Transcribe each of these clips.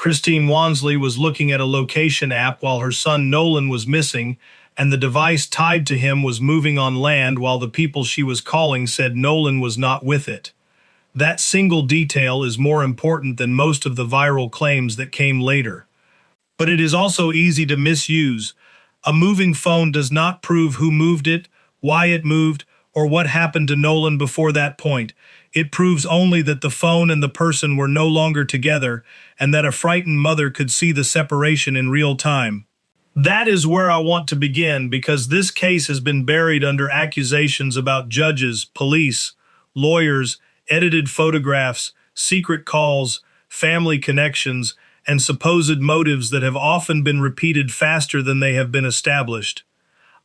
Christine Wansley was looking at a location app while her son Nolan was missing, and the device tied to him was moving on land while the people she was calling said Nolan was not with it. That single detail is more important than most of the viral claims that came later. But it is also easy to misuse. A moving phone does not prove who moved it, why it moved, or what happened to Nolan before that point. It proves only that the phone and the person were no longer together, and that a frightened mother could see the separation in real time. That is where I want to begin, because this case has been buried under accusations about judges, police, lawyers, edited photographs, secret calls, family connections, and supposed motives that have often been repeated faster than they have been established.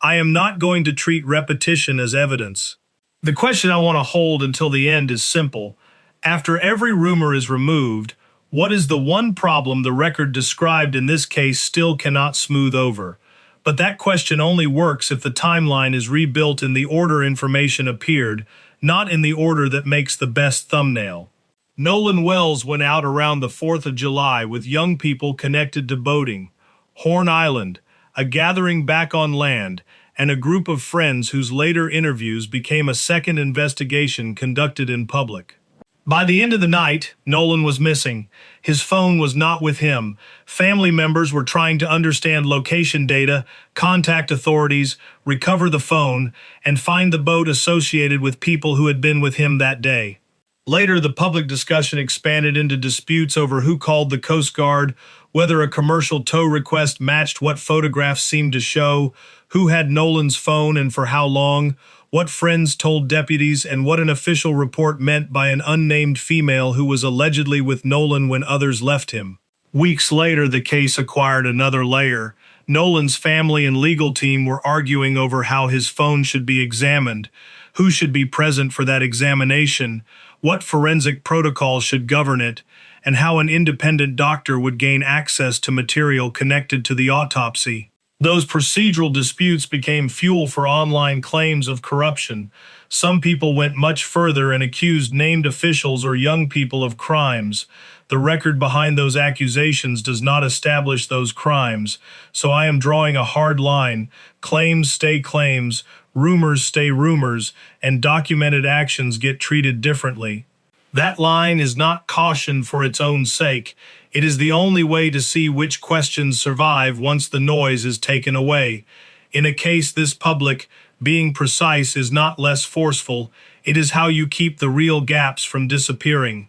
I am not going to treat repetition as evidence. The question I want to hold until the end is simple. After every rumor is removed, what is the one problem the record described in this case still cannot smooth over? But that question only works if the timeline is rebuilt in the order information appeared, not in the order that makes the best thumbnail. Nolan Wells went out around the 4th of July with young people connected to boating, Horn Island, a gathering back on land, and a group of friends whose later interviews became a second investigation conducted in public. By the end of the night, Nolan was missing. His phone was not with him. Family members were trying to understand location data, contact authorities, recover the phone, and find the boat associated with people who had been with him that day. Later, the public discussion expanded into disputes over who called the Coast Guard, whether a commercial tow request matched what photographs seemed to show, who had Nolan's phone and for how long, what friends told deputies, and what an official report meant by an unnamed female who was allegedly with Nolan when others left him. Weeks later, the case acquired another layer. Nolan's family and legal team were arguing over how his phone should be examined, who should be present for that examination, what forensic protocol should govern it, and how an independent doctor would gain access to material connected to the autopsy. Those procedural disputes became fuel for online claims of corruption. Some people went much further and accused named officials or young people of crimes. The record behind those accusations does not establish those crimes, so I am drawing a hard line. Claims stay claims, rumors stay rumors, and documented actions get treated differently. That line is not caution for its own sake. It is the only way to see which questions survive once the noise is taken away. In a case this public, being precise is not less forceful. It is how you keep the real gaps from disappearing.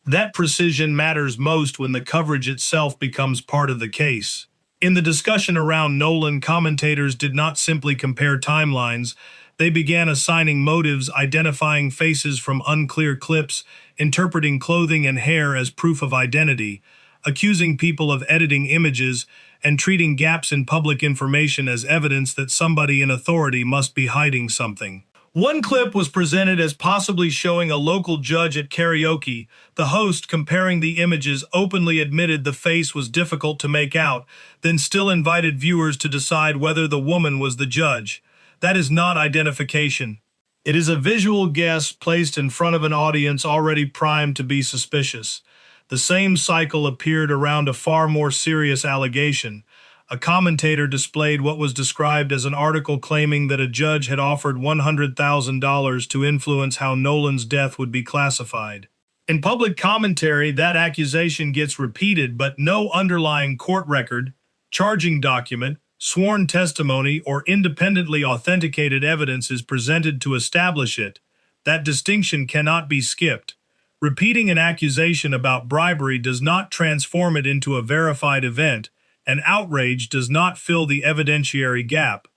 That precision matters most when the coverage itself becomes part of the case. In the discussion around Nolan, commentators did not simply compare timelines. They began assigning motives, identifying faces from unclear clips, interpreting clothing and hair as proof of identity, accusing people of editing images, and treating gaps in public information as evidence that somebody in authority must be hiding something. One clip was presented as possibly showing a local judge at karaoke. The host, comparing the images, openly admitted the face was difficult to make out, then still invited viewers to decide whether the woman was the judge. That is not identification. It is a visual guess placed in front of an audience already primed to be suspicious. The same cycle appeared around a far more serious allegation. A commentator displayed what was described as an article claiming that a judge had offered $100,000 to influence how Nolan's death would be classified. In public commentary, that accusation gets repeated, but no underlying court record, charging document, sworn testimony, or independently authenticated evidence is presented to establish it. That distinction cannot be skipped. Repeating an accusation about bribery does not transform it into a verified event, and outrage does not fill the evidentiary gap.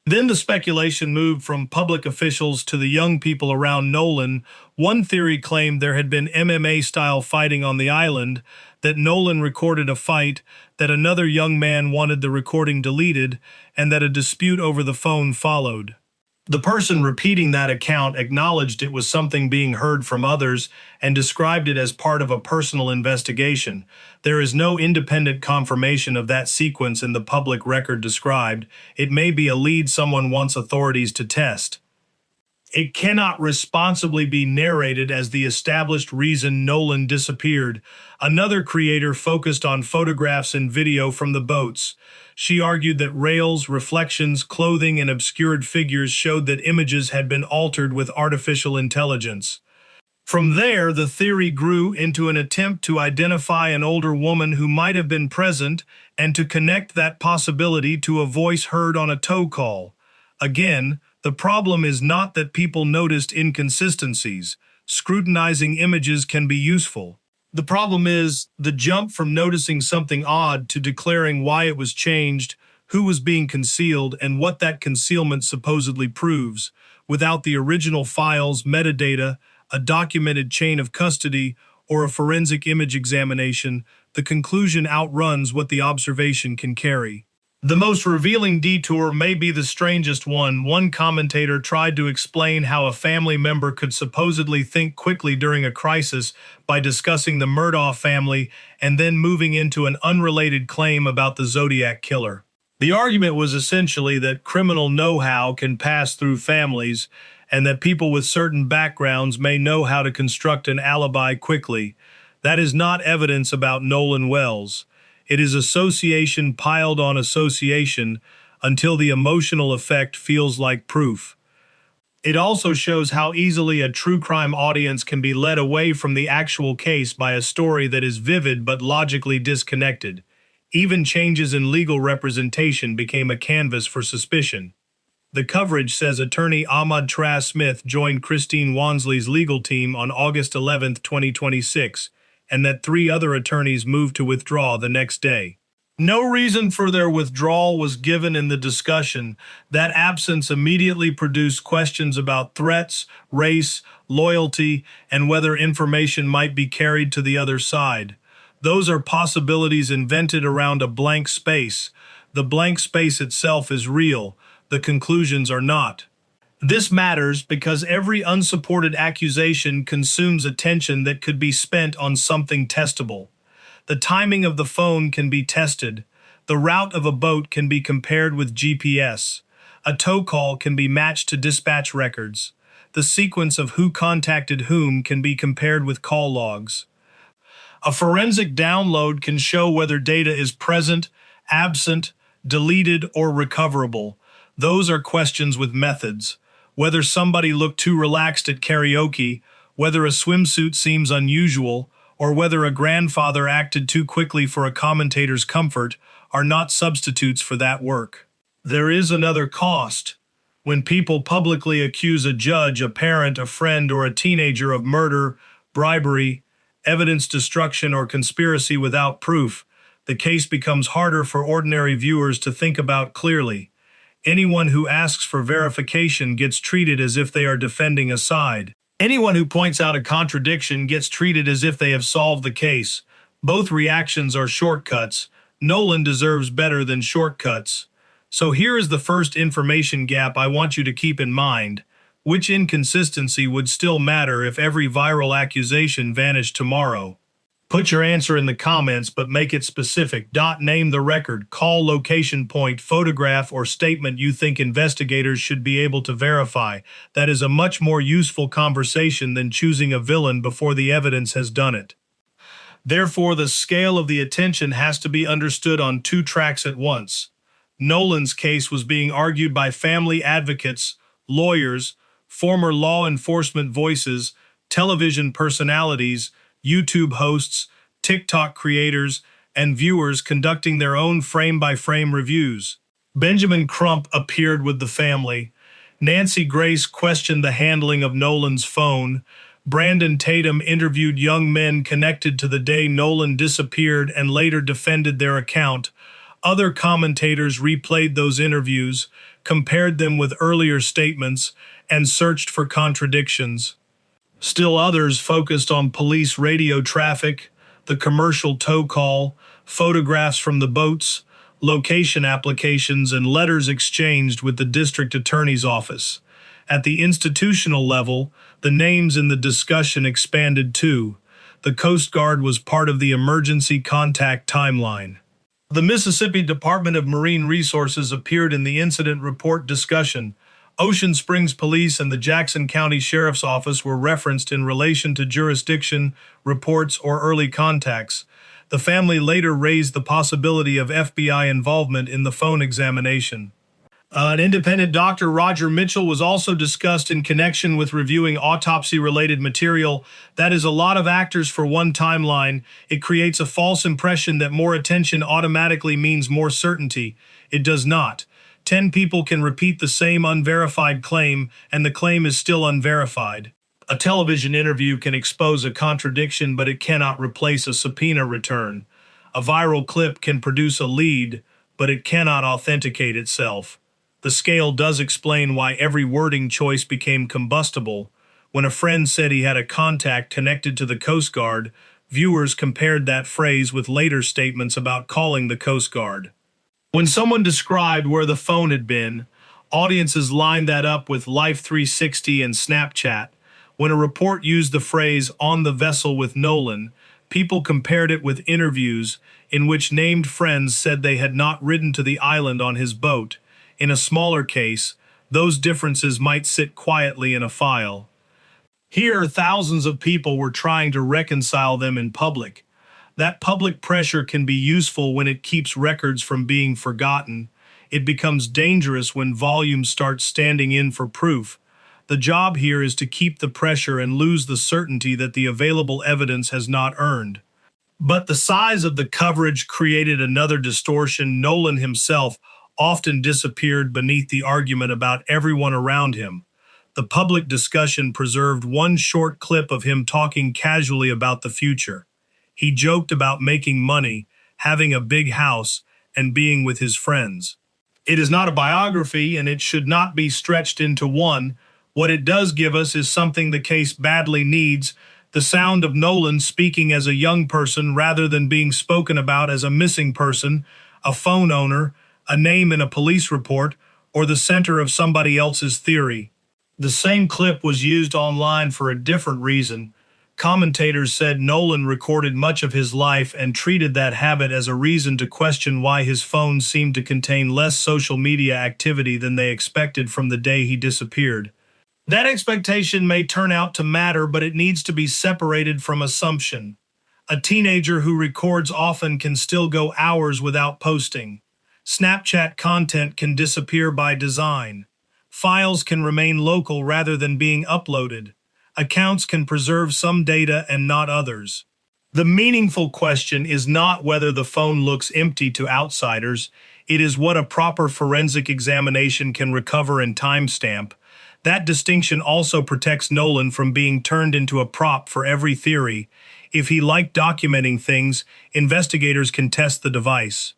Then the speculation moved from public officials to the young people around Nolan. One theory claimed there had been MMA-style fighting on the island, that Nolan recorded a fight, that another young man wanted the recording deleted, and that a dispute over the phone followed. The person repeating that account acknowledged it was something being heard from others and described it as part of a personal investigation. There is no independent confirmation of that sequence in the public record described. It may be a lead someone wants authorities to test. It cannot responsibly be narrated as the established reason Nolan disappeared. Another creator focused on photographs and video from the boats. She argued that rails, reflections, clothing, and obscured figures showed that images had been altered with artificial intelligence. From there, the theory grew into an attempt to identify an older woman who might have been present and to connect that possibility to a voice heard on a tow call. Again, the problem is not that people noticed inconsistencies. Scrutinizing images can be useful. The problem is the jump from noticing something odd to declaring why it was changed, who was being concealed, and what that concealment supposedly proves, without the original files, metadata, a documented chain of custody, or a forensic image examination. The conclusion outruns what the observation can carry. The most revealing detour may be the strangest one. One commentator tried to explain how a family member could supposedly think quickly during a crisis by discussing the Murdaugh family and then moving into an unrelated claim about the Zodiac killer. The argument was essentially that criminal know-how can pass through families and that people with certain backgrounds may know how to construct an alibi quickly. That is not evidence about Nolan Wells. It is association piled on association until the emotional effect feels like proof. It also shows how easily a true crime audience can be led away from the actual case by a story that is vivid but logically disconnected. Even changes in legal representation became a canvas for suspicion. The coverage says attorney Ahmad Trass Smith joined Christine Wansley's legal team on August 11, 2026, and that 3 other attorneys moved to withdraw the next day. No reason for their withdrawal was given in the discussion. That absence immediately produced questions about threats, race, loyalty, and whether information might be carried to the other side. Those are possibilities invented around a blank space. The blank space itself is real. The conclusions are not. This matters because every unsupported accusation consumes attention that could be spent on something testable. The timing of the phone can be tested. The route of a boat can be compared with GPS. A tow call can be matched to dispatch records. The sequence of who contacted whom can be compared with call logs. A forensic download can show whether data is present, absent, deleted, or recoverable. Those are questions with methods. Whether somebody looked too relaxed at karaoke, whether a swimsuit seems unusual, or whether a grandfather acted too quickly for a commentator's comfort are not substitutes for that work. There is another cost. When people publicly accuse a judge, a parent, a friend, or a teenager of murder, bribery, evidence destruction, or conspiracy without proof, the case becomes harder for ordinary viewers to think about clearly. Anyone who asks for verification gets treated as if they are defending a side. Anyone who points out a contradiction gets treated as if they have solved the case. Both reactions are shortcuts. Nolan deserves better than shortcuts. So here is the first information gap I want you to keep in mind. Which inconsistency would still matter if every viral accusation vanished tomorrow? Put your answer in the comments, but make it specific. Name the record, call, location point, photograph, or statement you think investigators should be able to verify. That is a much more useful conversation than choosing a villain before the evidence has done it. Therefore, the scale of the attention has to be understood on 2 tracks at once. Nolan's case was being argued by family advocates, lawyers, former law enforcement voices, television personalities, YouTube hosts, TikTok creators, and viewers conducting their own frame-by-frame reviews. Benjamin Crump appeared with the family. Nancy Grace questioned the handling of Nolan's phone. Brandon Tatum interviewed young men connected to the day Nolan disappeared and later defended their account. Other commentators replayed those interviews, compared them with earlier statements, and searched for contradictions. Still others focused on police radio traffic, the commercial tow call, photographs from the boats, location applications, and letters exchanged with the district attorney's office. At the institutional level, the names in the discussion expanded too. The Coast Guard was part of the emergency contact timeline. The Mississippi Department of Marine Resources appeared in the incident report discussion. Ocean Springs Police and the Jackson County Sheriff's Office were referenced in relation to jurisdiction, reports, or early contacts. The family later raised the possibility of FBI involvement in the phone examination. An independent doctor, Roger Mitchell, was also discussed in connection with reviewing autopsy-related material. That is a lot of actors for one timeline. It creates a false impression that more attention automatically means more certainty. It does not. 10 people can repeat the same unverified claim, and the claim is still unverified. A television interview can expose a contradiction, but it cannot replace a subpoena return. A viral clip can produce a lead, but it cannot authenticate itself. The scale does explain why every wording choice became combustible. When a friend said he had a contact connected to the Coast Guard, viewers compared that phrase with later statements about calling the Coast Guard. When someone described where the phone had been, audiences lined that up with Life 360 and Snapchat. When a report used the phrase "on the vessel with Nolan," people compared it with interviews in which named friends said they had not ridden to the island on his boat. In a smaller case, those differences might sit quietly in a file. Here, thousands of people were trying to reconcile them in public. That public pressure can be useful when it keeps records from being forgotten. It becomes dangerous when volumes start standing in for proof. The job here is to keep the pressure and lose the certainty that the available evidence has not earned. But the size of the coverage created another distortion. Nolan himself often disappeared beneath the argument about everyone around him. The public discussion preserved one short clip of him talking casually about the future. He joked about making money, having a big house, and being with his friends. It is not a biography, and it should not be stretched into one. What it does give us is something the case badly needs: the sound of Nolan speaking as a young person rather than being spoken about as a missing person, a phone owner, a name in a police report, or the center of somebody else's theory. The same clip was used online for a different reason. Commentators said Nolan recorded much of his life and treated that habit as a reason to question why his phone seemed to contain less social media activity than they expected from the day he disappeared. That expectation may turn out to matter, but it needs to be separated from assumption. A teenager who records often can still go hours without posting. Snapchat content can disappear by design. Files can remain local rather than being uploaded. Accounts can preserve some data and not others. The meaningful question is not whether the phone looks empty to outsiders. It is what a proper forensic examination can recover and timestamp. That distinction also protects Nolan from being turned into a prop for every theory. If he liked documenting things, investigators can test the device.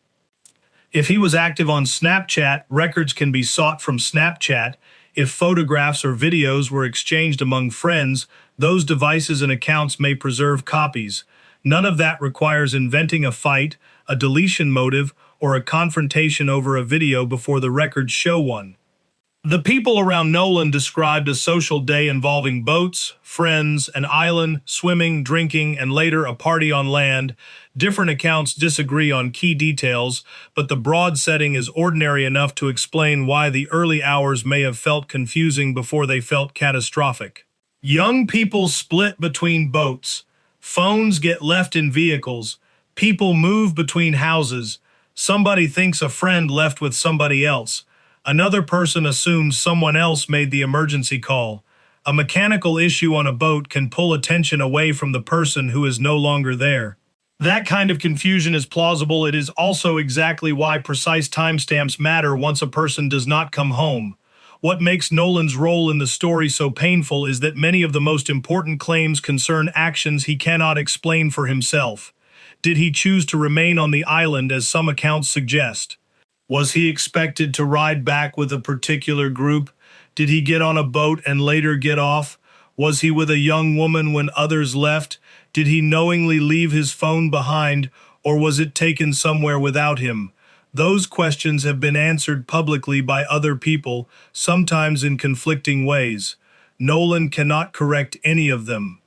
If he was active on Snapchat, records can be sought from Snapchat. If photographs or videos were exchanged among friends, those devices and accounts may preserve copies. None of that requires inventing a fight, a deletion motive, or a confrontation over a video before the records show one. The people around Nolan described a social day involving boats, friends, an island, swimming, drinking, and later a party on land. Different accounts disagree on key details, but the broad setting is ordinary enough to explain why the early hours may have felt confusing before they felt catastrophic. Young people split between boats. Phones get left in vehicles. People move between houses. Somebody thinks a friend left with somebody else. Another person assumes someone else made the emergency call. A mechanical issue on a boat can pull attention away from the person who is no longer there. That kind of confusion is plausible. It is also exactly why precise timestamps matter once a person does not come home. What makes Nolan's role in the story so painful is that many of the most important claims concern actions he cannot explain for himself. Did he choose to remain on the island, as some accounts suggest? Was he expected to ride back with a particular group? Did he get on a boat and later get off? Was he with a young woman when others left? Did he knowingly leave his phone behind, or was it taken somewhere without him? Those questions have been answered publicly by other people, sometimes in conflicting ways. Nolan cannot correct any of them.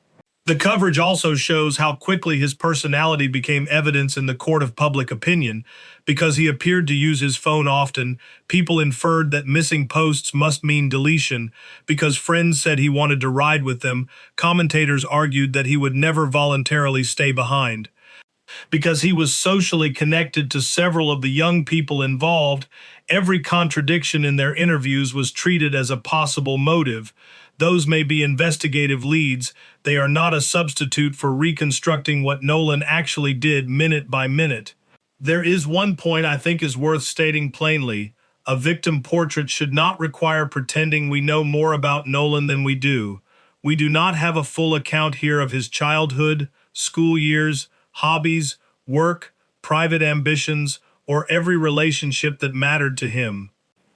The coverage also shows how quickly his personality became evidence in the court of public opinion. Because he appeared to use his phone often, people inferred that missing posts must mean deletion. Because friends said he wanted to ride with them, commentators argued that he would never voluntarily stay behind. Because he was socially connected to several of the young people involved, every contradiction in their interviews was treated as a possible motive. Those may be investigative leads, they are not a substitute for reconstructing what Nolan actually did minute by minute. There is one point I think is worth stating plainly. A victim portrait should not require pretending we know more about Nolan than we do. We do not have a full account here of his childhood, school years, hobbies, work, private ambitions, or every relationship that mattered to him.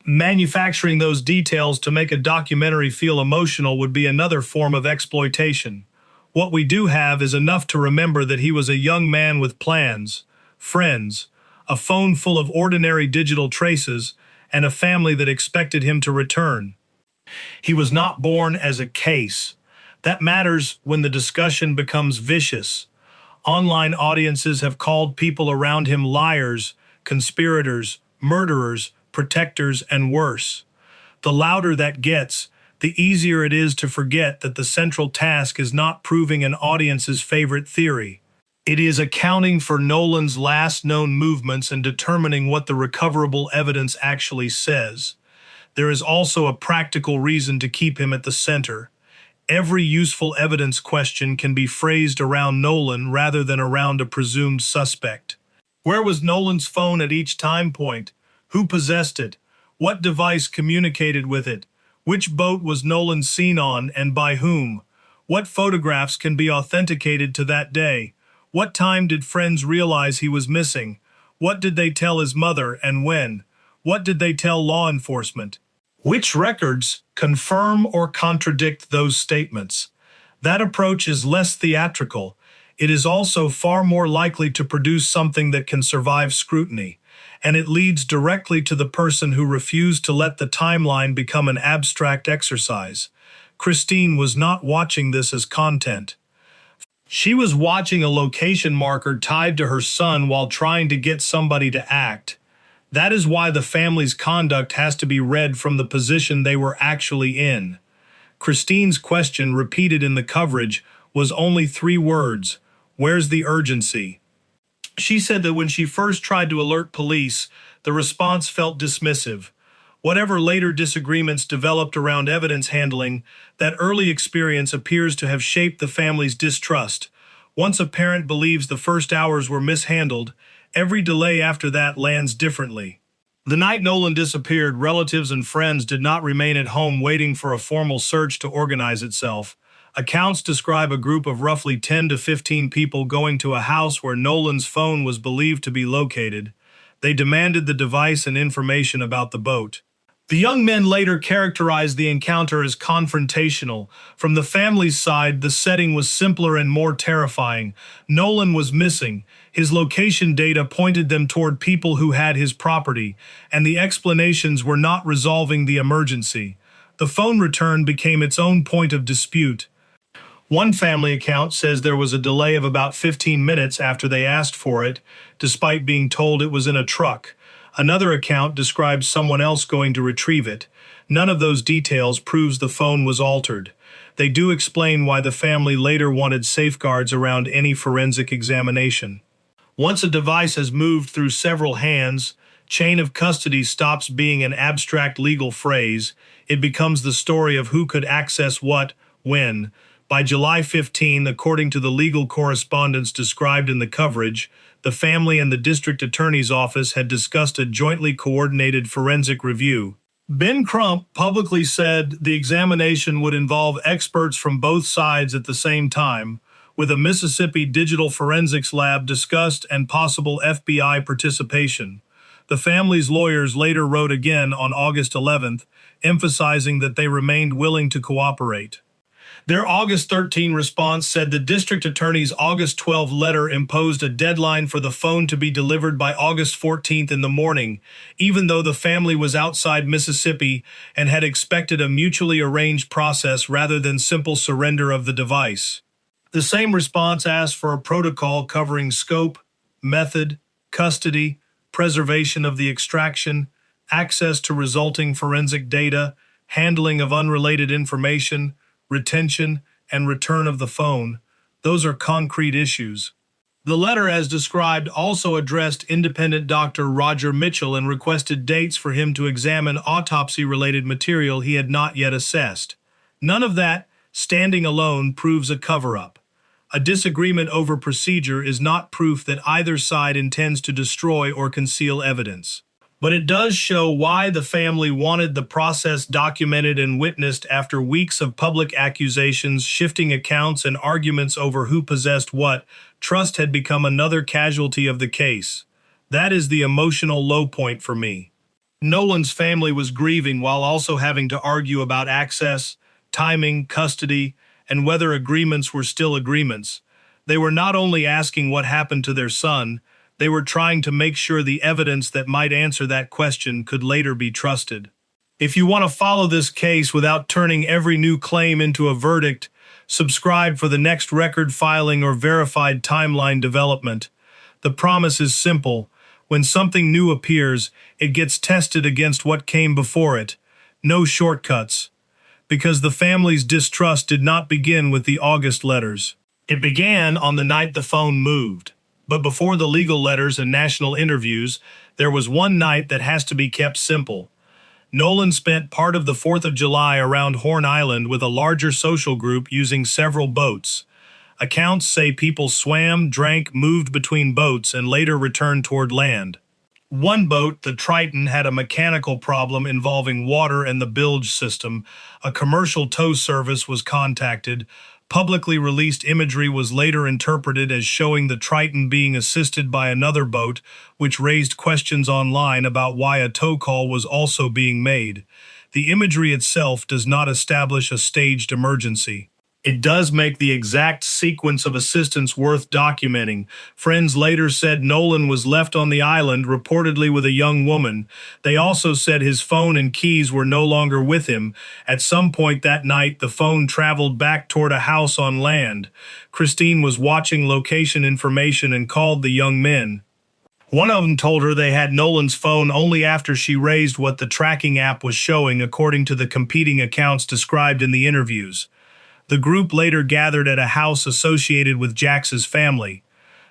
Manufacturing those details to make a documentary feel emotional would be another form of exploitation. What we do have is enough to remember that he was a young man with plans, friends, a phone full of ordinary digital traces, and a family that expected him to return. He was not born as a case. That matters when the discussion becomes vicious. Online audiences have called people around him liars, conspirators, murderers, protectors, and worse. The louder that gets, the easier it is to forget that the central task is not proving an audience's favorite theory. It is accounting for Nolan's last known movements and determining what the recoverable evidence actually says. There is also a practical reason to keep him at the center. Every useful evidence question can be phrased around Nolan rather than around a presumed suspect. Where was Nolan's phone at each time point? Who possessed it? What device communicated with it? Which boat was Nolan seen on and by whom? What photographs can be authenticated to that day? What time did friends realize he was missing? What did they tell his mother and when? What did they tell law enforcement? Which records confirm or contradict those statements? That approach is less theatrical. It is also far more likely to produce something that can survive scrutiny, and it leads directly to the person who refused to let the timeline become an abstract exercise. Christine was not watching this as content. She was watching a location marker tied to her son while trying to get somebody to act. That is why the family's conduct has to be read from the position they were actually in. Christine's question, repeated in the coverage, was only 3 words: "Where's the urgency?" She said that when she first tried to alert police, the response felt dismissive. Whatever later disagreements developed around evidence handling, that early experience appears to have shaped the family's distrust. Once a parent believes the first hours were mishandled, every delay after that lands differently. The night Nolan disappeared, relatives and friends did not remain at home waiting for a formal search to organize itself. Accounts describe a group of roughly 10 to 15 people going to a house where Nolan's phone was believed to be located. They demanded the device and information about the boat. The young men later characterized the encounter as confrontational. From the family's side, the setting was simpler and more terrifying. Nolan was missing. His location data pointed them toward people who had his property, and the explanations were not resolving the emergency. The phone return became its own point of dispute. One family account says there was a delay of about 15 minutes after they asked for it, despite being told it was in a truck. Another account describes someone else going to retrieve it. None of those details proves the phone was altered. They do explain why the family later wanted safeguards around any forensic examination. Once a device has moved through several hands, chain of custody stops being an abstract legal phrase. It becomes the story of who could access what, when. By July 15, according to the legal correspondence described in the coverage, the family and the district attorney's office had discussed a jointly coordinated forensic review. Ben Crump publicly said the examination would involve experts from both sides at the same time, with a Mississippi digital forensics lab discussed and possible FBI participation. The family's lawyers later wrote again on August 11th, emphasizing that they remained willing to cooperate. Their August 13 response said the district attorney's August 12 letter imposed a deadline for the phone to be delivered by August 14th in the morning, even though the family was outside Mississippi and had expected a mutually arranged process rather than simple surrender of the device. The same response asked for a protocol covering scope, method, custody, preservation of the extraction, access to resulting forensic data, handling of unrelated information, retention, and return of the phone. Those are concrete issues. The letter, as described, also addressed independent Dr. Roger Mitchell and requested dates for him to examine autopsy-related material he had not yet assessed. None of that, standing alone, proves a cover-up. A disagreement over procedure is not proof that either side intends to destroy or conceal evidence. But it does show why the family wanted the process documented and witnessed after weeks of public accusations, shifting accounts, and arguments over who possessed what. Trust had become another casualty of the case. That is the emotional low point for me. Nolan's family was grieving while also having to argue about access, timing, custody, and whether agreements were still agreements. They were not only asking what happened to their son, they were trying to make sure the evidence that might answer that question could later be trusted. If you want to follow this case without turning every new claim into a verdict, subscribe for the next record filing or verified timeline development. The promise is simple. When something new appears, it gets tested against what came before it. No shortcuts. Because the family's distrust did not begin with the August letters. It began on the night the phone moved. But before the legal letters and national interviews, there was one night that has to be kept simple. Nolan spent part of the 4th of July around Horn Island with a larger social group using several boats. Accounts say people swam, drank, moved between boats, and later returned toward land. One boat, the Triton, had a mechanical problem involving water and the bilge system. A commercial tow service was contacted. Publicly released imagery was later interpreted as showing the Triton being assisted by another boat, which raised questions online about why a tow call was also being made. The imagery itself does not establish a staged emergency. It does make the exact sequence of assistance worth documenting. Friends later said Nolan was left on the island, reportedly with a young woman. They also said his phone and keys were no longer with him. At some point that night, the phone traveled back toward a house on land. Christine was watching location information and called the young men. One of them told her they had Nolan's phone only after she raised what the tracking app was showing, according to the competing accounts described in the interviews. The group later gathered at a house associated with Jax's family.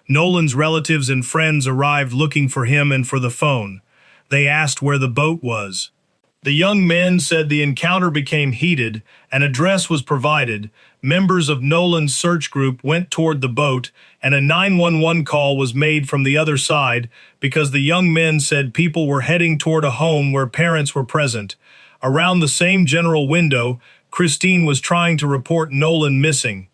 Nolan's relatives and friends arrived looking for him and for the phone. They asked where the boat was. The young men said the encounter became heated. An address was provided. Members of Nolan's search group went toward the boat, and a 911 call was made from the other side because the young men said people were heading toward a home where parents were present. Around the same general window, Christine was trying to report Nolan missing.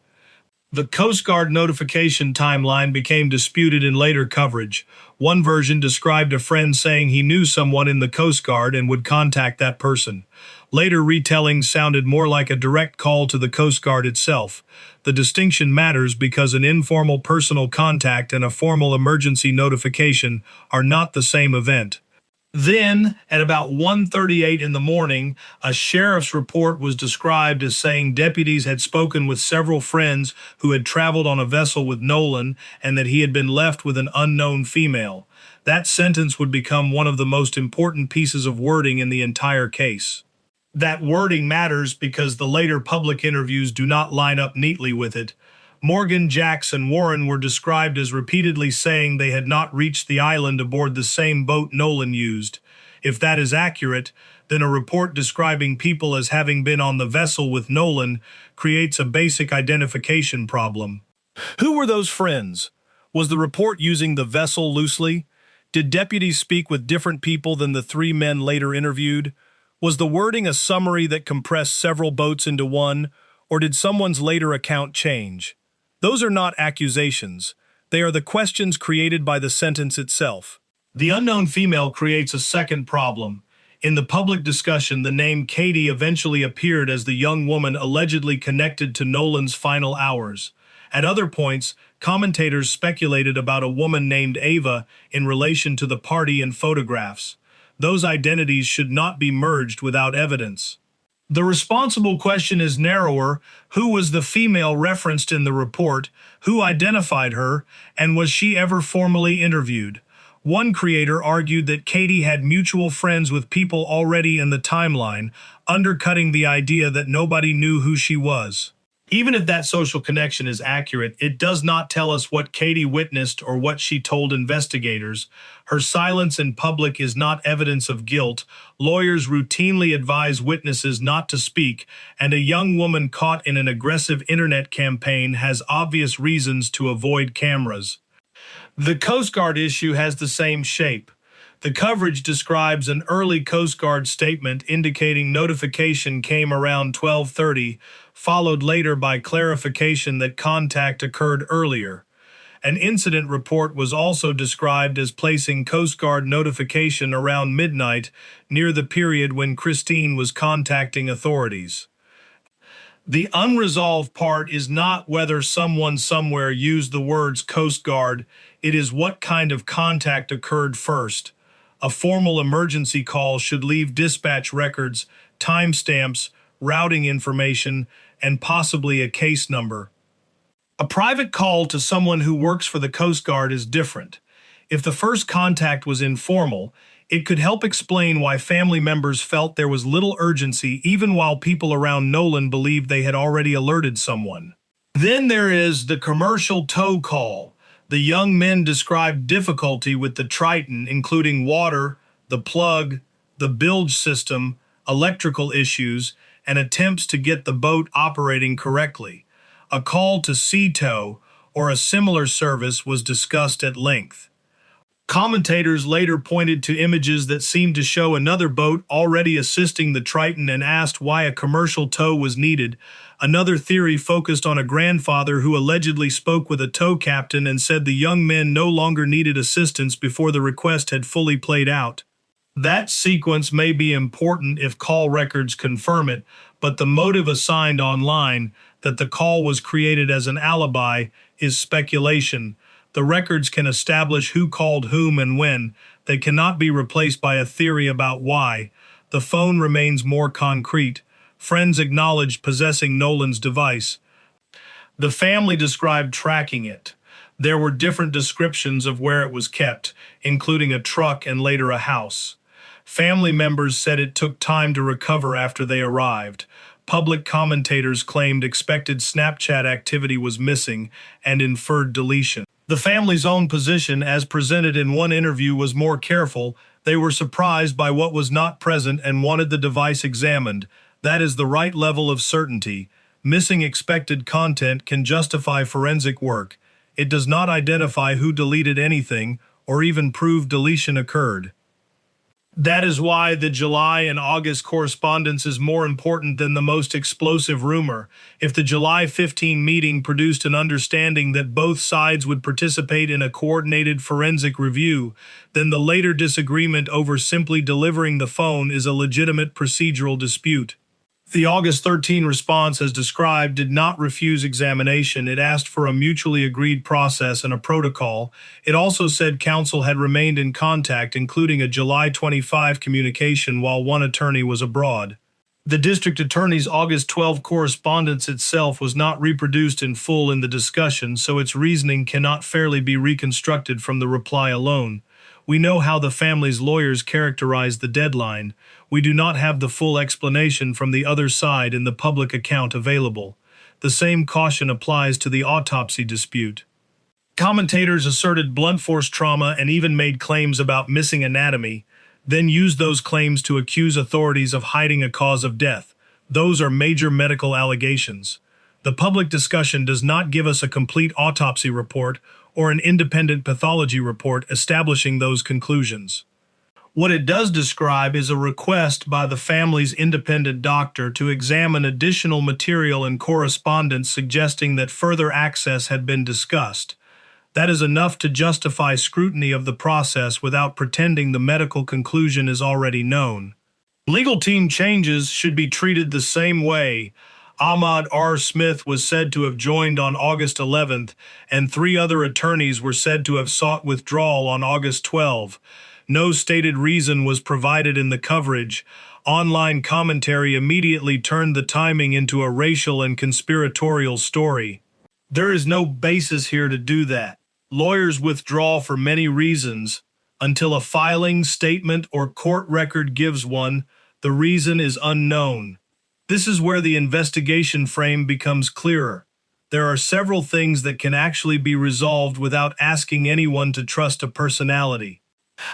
The Coast Guard notification timeline became disputed in later coverage. One version described a friend saying he knew someone in the Coast Guard and would contact that person. Later retellings sounded more like a direct call to the Coast Guard itself. The distinction matters because an informal personal contact and a formal emergency notification are not the same event. Then, at about 1:38 in the morning, a sheriff's report was described as saying deputies had spoken with several friends who had traveled on a vessel with Nolan and that he had been left with an unknown female. That sentence would become one of the most important pieces of wording in the entire case. That wording matters because the later public interviews do not line up neatly with it. Morgan, Jax, and Warren were described as repeatedly saying they had not reached the island aboard the same boat Nolan used. If that is accurate, then a report describing people as having been on the vessel with Nolan creates a basic identification problem. Who were those friends? Was the report using the vessel loosely? Did deputies speak with different people than the 3 men later interviewed? Was the wording a summary that compressed several boats into one, or did someone's later account change? Those are not accusations. They are the questions created by the sentence itself. The unknown female creates a second problem. In the public discussion, the name Katie eventually appeared as the young woman allegedly connected to Nolan's final hours. At other points, commentators speculated about a woman named Ava in relation to the party in photographs. Those identities should not be merged without evidence. The responsible question is narrower: who was the female referenced in the report, who identified her, and was she ever formally interviewed? One creator argued that Katie had mutual friends with people already in the timeline, undercutting the idea that nobody knew who she was. Even if that social connection is accurate, it does not tell us what Katie witnessed or what she told investigators. Her silence in public is not evidence of guilt. Lawyers routinely advise witnesses not to speak, and a young woman caught in an aggressive internet campaign has obvious reasons to avoid cameras. The Coast Guard issue has the same shape. The coverage describes an early Coast Guard statement indicating notification came around 12:30, followed later by clarification that contact occurred earlier. An incident report was also described as placing Coast Guard notification around midnight, near the period when Christine was contacting authorities. The unresolved part is not whether someone somewhere used the words Coast Guard, it is what kind of contact occurred first. A formal emergency call should leave dispatch records, timestamps, routing information, and possibly a case number. A private call to someone who works for the Coast Guard is different. If the first contact was informal, it could help explain why family members felt there was little urgency even while people around Nolan believed they had already alerted someone. Then there is the commercial tow call. The young men described difficulty with the Triton, including water, the plug, the bilge system, electrical issues, and attempts to get the boat operating correctly. A call to sea tow or a similar service was discussed at length. Commentators later pointed to images that seemed to show another boat already assisting the Triton and asked why a commercial tow was needed. Another theory focused on a grandfather who allegedly spoke with a tow captain and said the young men no longer needed assistance before the request had fully played out. That sequence may be important if call records confirm it, but the motive assigned online, that the call was created as an alibi, is speculation. The records can establish who called whom and when. They cannot be replaced by a theory about why. The phone remains more concrete. Friends acknowledged possessing Nolan's device. The family described tracking it. There were different descriptions of where it was kept, including a truck and later a house. Family members said it took time to recover after they arrived. Public commentators claimed expected Snapchat activity was missing and inferred deletion. The family's own position, as presented in one interview, was more careful. They were surprised by what was not present and wanted the device examined. That is the right level of certainty. Missing expected content can justify forensic work. It does not identify who deleted anything or even prove deletion occurred. That is why the July and August correspondence is more important than the most explosive rumor. If the July 15 meeting produced an understanding that both sides would participate in a coordinated forensic review, then the later disagreement over simply delivering the phone is a legitimate procedural dispute. The August 13 response, as described, did not refuse examination. It asked for a mutually agreed process and a protocol. It also said counsel had remained in contact, including a July 25 communication while one attorney was abroad. The district attorney's August 12 correspondence itself was not reproduced in full in the discussion, so its reasoning cannot fairly be reconstructed from the reply alone. We know how the family's lawyers characterized the deadline. We do not have the full explanation from the other side in the public account available. The same caution applies to the autopsy dispute. Commentators asserted blunt force trauma and even made claims about missing anatomy, then used those claims to accuse authorities of hiding a cause of death. Those are major medical allegations. The public discussion does not give us a complete autopsy report or an independent pathology report establishing those conclusions. What it does describe is a request by the family's independent doctor to examine additional material and correspondence suggesting that further access had been discussed. That is enough to justify scrutiny of the process without pretending the medical conclusion is already known. Legal team changes should be treated the same way. Ahmad R. Smith was said to have joined on August 11th, and 3 other attorneys were said to have sought withdrawal on August 12. No stated reason was provided in the coverage. Online commentary immediately turned the timing into a racial and conspiratorial story. There is no basis here to do that. Lawyers withdraw for many reasons. Until a filing, statement, or court record gives one, the reason is unknown. This is where the investigation frame becomes clearer. There are several things that can actually be resolved without asking anyone to trust a personality.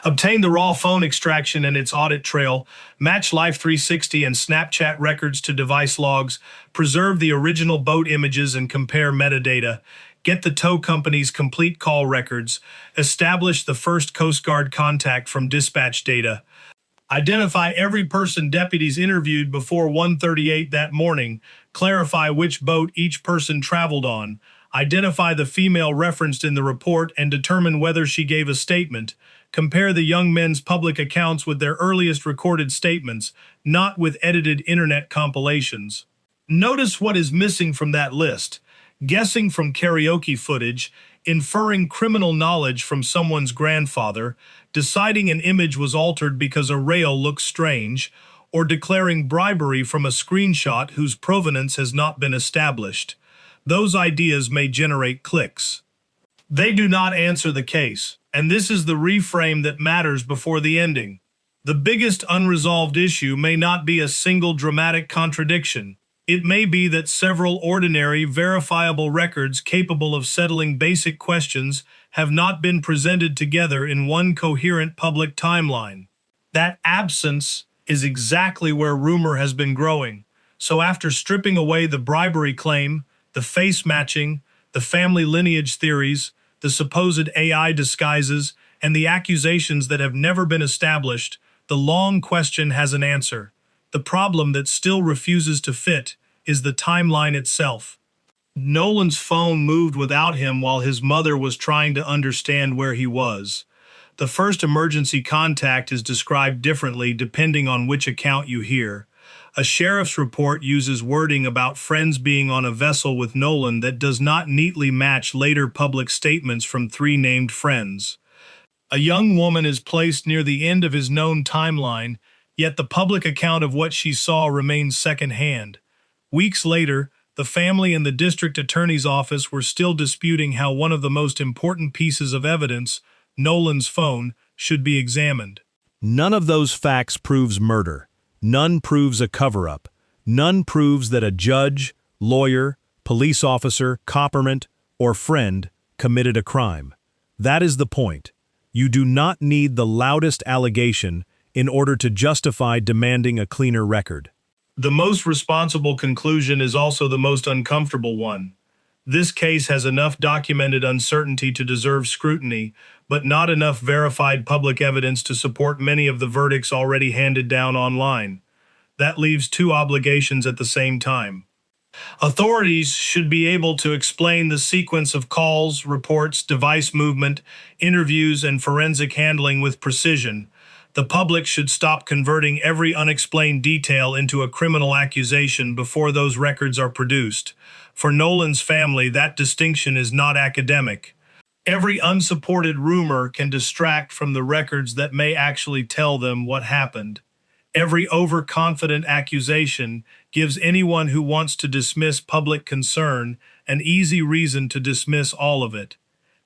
Obtain the raw phone extraction and its audit trail, match Life 360 and Snapchat records to device logs, preserve the original boat images and compare metadata, get the tow company's complete call records, establish the first Coast Guard contact from dispatch data, identify every person deputies interviewed before 1:38 that morning, clarify which boat each person traveled on, identify the female referenced in the report and determine whether she gave a statement, compare the young men's public accounts with their earliest recorded statements, not with edited internet compilations. Notice what is missing from that list. Guessing from karaoke footage, inferring criminal knowledge from someone's grandfather, deciding an image was altered because a rail looks strange, or declaring bribery from a screenshot whose provenance has not been established. Those ideas may generate clicks. They do not answer the case, and this is the reframe that matters before the ending. The biggest unresolved issue may not be a single dramatic contradiction. It may be that several ordinary, verifiable records capable of settling basic questions have not been presented together in one coherent public timeline. That absence is exactly where rumor has been growing. So after stripping away the bribery claim, the face matching, the family lineage theories, the supposed AI disguises, and the accusations that have never been established, the long question has an answer. The problem that still refuses to fit is the timeline itself. Nolan's phone moved without him while his mother was trying to understand where he was. The first emergency contact is described differently depending on which account you hear. A sheriff's report uses wording about friends being on a vessel with Nolan that does not neatly match later public statements from three named friends. A young woman is placed near the end of his known timeline, yet the public account of what she saw remains secondhand. Weeks later, the family and the district attorney's office were still disputing how one of the most important pieces of evidence, Nolan's phone, should be examined. None of those facts proves murder. None proves a cover-up. None proves that a judge, lawyer, police officer, coppermint, or friend committed a crime. That is the point. You do not need the loudest allegation in order to justify demanding a cleaner record. The most responsible conclusion is also the most uncomfortable one. This case has enough documented uncertainty to deserve scrutiny, but not enough verified public evidence to support many of the verdicts already handed down online. That leaves two obligations at the same time. Authorities should be able to explain the sequence of calls, reports, device movement, interviews, and forensic handling with precision. The public should stop converting every unexplained detail into a criminal accusation before those records are produced. For Nolan's family, that distinction is not academic. Every unsupported rumor can distract from the records that may actually tell them what happened. Every overconfident accusation gives anyone who wants to dismiss public concern an easy reason to dismiss all of it.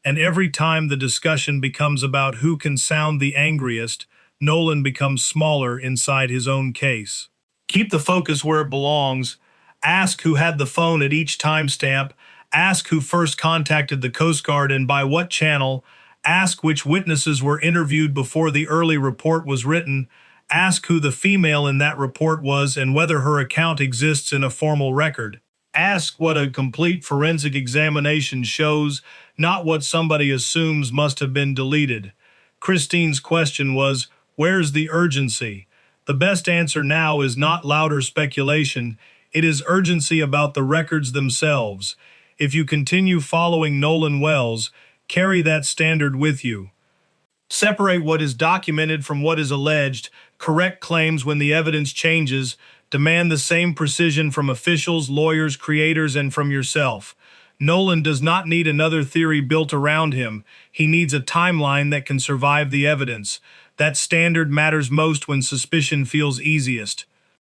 And every time the discussion becomes about who can sound the angriest, Nolan becomes smaller inside his own case. Keep the focus where it belongs. Ask who had the phone at each timestamp. Ask who first contacted the Coast Guard and by what channel. Ask which witnesses were interviewed before the early report was written. Ask who the female in that report was and whether her account exists in a formal record. Ask what a complete forensic examination shows, not what somebody assumes must have been deleted. Christine's question was, where's the urgency? The best answer now is not louder speculation. It is urgency about the records themselves. If you continue following Nolan Wells, carry that standard with you. Separate what is documented from what is alleged, correct claims when the evidence changes, demand the same precision from officials, lawyers, creators, and from yourself. Nolan does not need another theory built around him. He needs a timeline that can survive the evidence. That standard matters most when suspicion feels easiest.